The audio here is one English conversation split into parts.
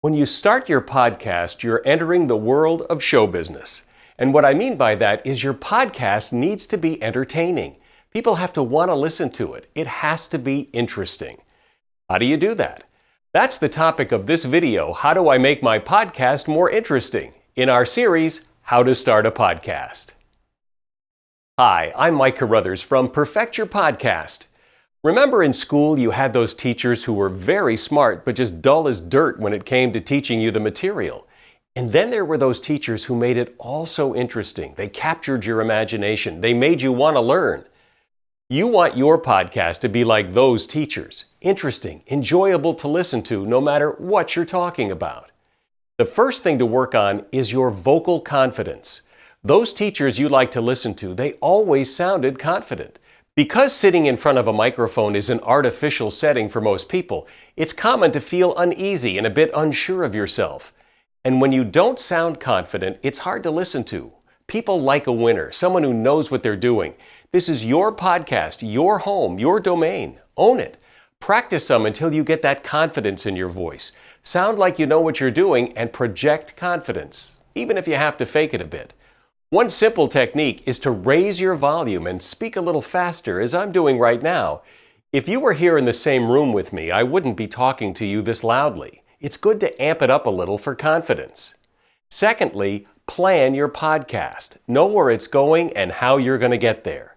When you start your podcast, you're entering the world of show business. And what I mean by that is your podcast needs to be entertaining. People have to want to listen to it. It has to be interesting. How do you do that? That's the topic of this video, How Do I Make My Podcast More Interesting? In our series, How to Start a Podcast. Hi, I'm Mike Carruthers from Perfect Your Podcast. Remember in school you had those teachers who were very smart but just dull as dirt when it came to teaching you the material. And then there were those teachers who made it all so interesting. They captured your imagination. They made you want to learn. You want your podcast to be like those teachers. Interesting, enjoyable to listen to no matter what you're talking about. The first thing to work on is your vocal confidence. Those teachers you like to listen to, they always sounded confident. Because sitting in front of a microphone is an artificial setting for most people, it's common to feel uneasy and a bit unsure of yourself. And when you don't sound confident, it's hard to listen to. People like a winner, someone who knows what they're doing. This is your podcast, your home, your domain. Own it. Practice some until you get that confidence in your voice. Sound like you know what you're doing and project confidence, even if you have to fake it a bit. One simple technique is to raise your volume and speak a little faster, as I'm doing right now. If you were here in the same room with me, I wouldn't be talking to you this loudly. It's good to amp it up a little for confidence. Secondly, plan your podcast. Know where it's going and how you're going to get there.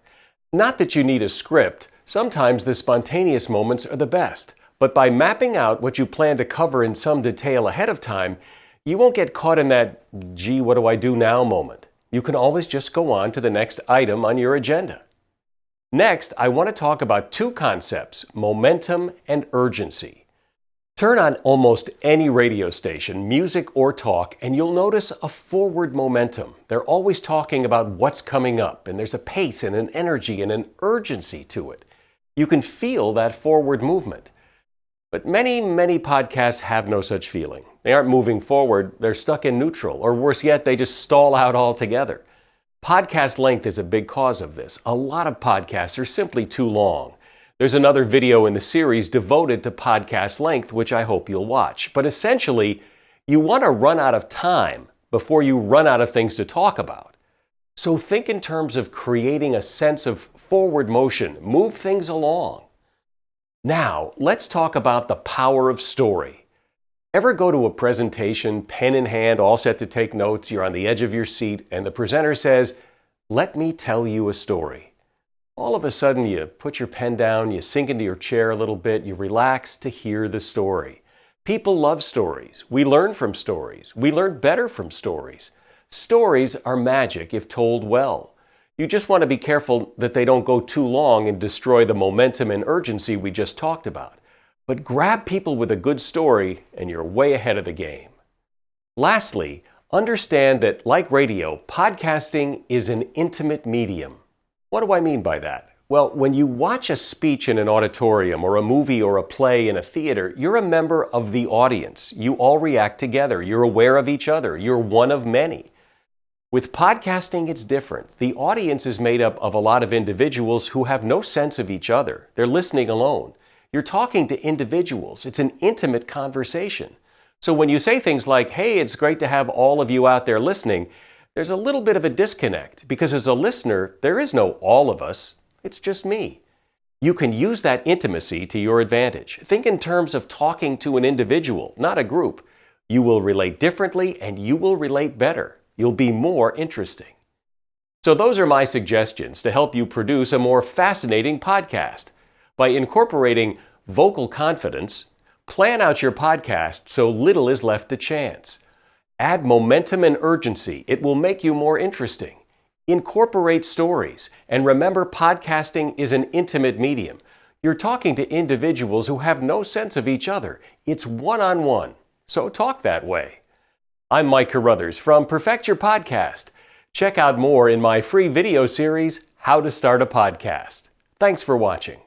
Not that you need a script. Sometimes the spontaneous moments are the best. But by mapping out what you plan to cover in some detail ahead of time, you won't get caught in that, gee, what do I do now moment. You can always just go on to the next item on your agenda. Next, I want to talk about two concepts, momentum and urgency. Turn on almost any radio station, music or talk, and you'll notice a forward momentum. They're always talking about what's coming up, and there's a pace and an energy and an urgency to it. You can feel that forward movement. But many podcasts have no such feeling. They aren't moving forward, they're stuck in neutral, or worse yet, they just stall out altogether. Podcast length is a big cause of this. A lot of podcasts are simply too long. There's another video in the series devoted to podcast length, which I hope you'll watch. But essentially, you want to run out of time before you run out of things to talk about. So think in terms of creating a sense of forward motion. Move things along. Now, let's talk about the power of story. Ever go to a presentation, pen in hand, all set to take notes, you're on the edge of your seat, and the presenter says, "Let me tell you a story." All of a sudden, you put your pen down, you sink into your chair a little bit, you relax to hear the story. People love stories. We learn from stories. We learn better from stories. Stories are magic if told well. You just want to be careful that they don't go too long and destroy the momentum and urgency we just talked about. But grab people with a good story and you're way ahead of the game. Lastly, understand that, like radio, podcasting is an intimate medium. What do I mean by that? Well, when you watch a speech in an auditorium or a movie or a play in a theater, you're a member of the audience. You all react together. You're aware of each other. You're one of many. With podcasting, it's different. The audience is made up of a lot of individuals who have no sense of each other. They're listening alone. You're talking to individuals. It's an intimate conversation. So when you say things like, "Hey, it's great to have all of you out there listening," there's a little bit of a disconnect because as a listener, there is no all of us. It's just me. You can use that intimacy to your advantage. Think in terms of talking to an individual, not a group. You will relate differently and you will relate better. You'll be more interesting. So those are my suggestions to help you produce a more fascinating podcast. By incorporating vocal confidence, plan out your podcast so little is left to chance. Add momentum and urgency. It will make you more interesting. Incorporate stories. And remember, podcasting is an intimate medium. You're talking to individuals who have no sense of each other. It's one-on-one. So talk that way. I'm Mike Carruthers from Perfect Your Podcast. Check out more in my free video series, How to Start a Podcast. Thanks for watching.